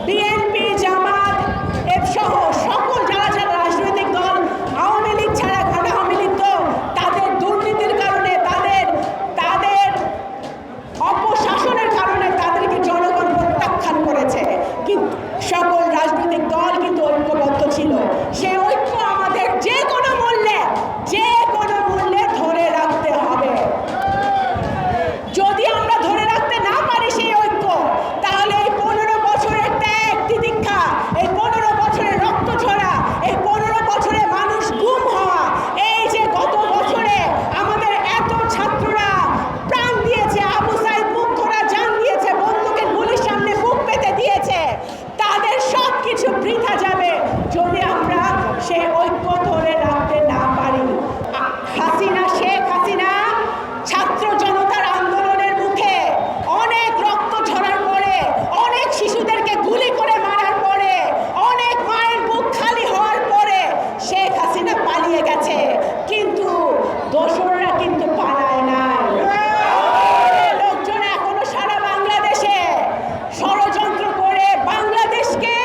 BNP, জামাত সহ সকল যারা যারা রাজনৈতিক দল, আওয়ামী লীগ ছাড়া, কারণ আওয়ামী লীগ তো তাদের দুর্নীতির কারণে, তাদের অপশাসনের কারণে তাদেরকে জনগণ প্রত্যাখ্যান করেছে, কিন্তু সকল রাজনৈতিক দল কিন্তু ঐক্যবদ্ধ ছিল। সেই ঐক্য আমাদের যে কোনো মূল্যে ধরে রাখতে হবে। যদি আমরা ধরে রাখতে না পারি সেই ঐক্য, তাহলে এই 15 বছরের ত্যাগ তিতিক্ষা, এই 15 বছরের রক্ত ঝরা, এই 15 বছরে মানুষ গুম হওয়া, এই যে গত বছরে আমাদের এত ছাত্ররা প্রাণ দিয়েছে, আবু সাইদ মুগ্ধরা জান দিয়েছে, বন্দুকের গুলির সামনে বুক পেতে দিয়েছে, তাদের সব কিছু বৃথা যাবে যদি আমরা সেই ঐক্য ধরে রাখতে না পারি। শেখ হাসিনা ছাত্র জনতার আন্দোলনের মুখে অনেক রক্ত ঝরার পরে, অনেক শিশুদেরকে গুলি করে মারার পরে, অনেক মায়ের বুক খালি হওয়ার পরে শেখ হাসিনা পালিয়ে গেছে, কিন্তু দোসররা কিন্তু পালায় না। লোকজন এখনো সারা বাংলাদেশে ষড়যন্ত্র করে বাংলাদেশকে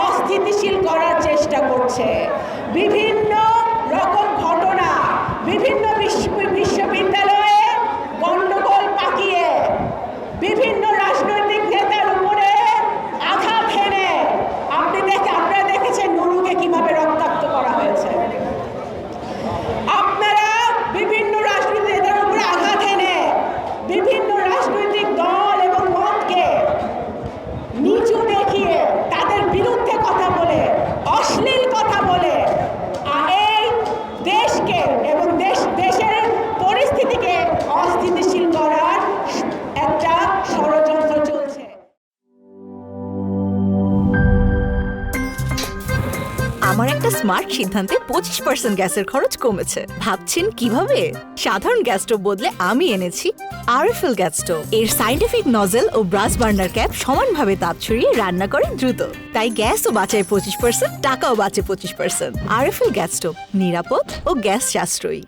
অস্থিতিশীল করার চেষ্টা করছে। বিভিন্ন রকম ঘটনা, বিভিন্ন বিশ্ববিদ্যালয়ে গণ্ডগোল পাকিয়ে, বিভিন্ন রাজনৈতিক নেতার উপরে আঘাত হেনে, আপনারা দেখেছেন নুরুকে কিভাবে রক্তাক্ত করা হয়েছে। আপনারা বিভিন্ন রাজনৈতিক নেতার উপরে আঘাত হেনে, বিভিন্ন রাজনৈতিক দল এবং মতকে নিচু দেখিয়ে, তাদের বিরুদ্ধে কথা বলে, অশ্লীল কথা বলে এই দেশকে এবং দেশের পরিস্থিতিকে অস্থিতিশীল করার একটা ষড়যন্ত্র চলছে। আমার একটা স্মার্ট সিদ্ধান্তে 25% গ্যাসের খরচ কমেছে। ভাবছেন কিভাবে? সাধারণ গ্যাস স্টোভ বদলে আমি এনেছি আরএফএল গ্যাস স্টোভ। এর সাইন্টিফিক নজল ও ব্রাস বার্নার ক্যাপ সমানভাবে তাপ ছড়িয়ে রান্না করে দ্রুত, তাই গ্যাসও বাঁচায় 25%, টাকাও বাঁচে 25%। আরএফএল গ্যাস স্টোভ নিরাপদ ও গ্যাস সাশ্রয়ী।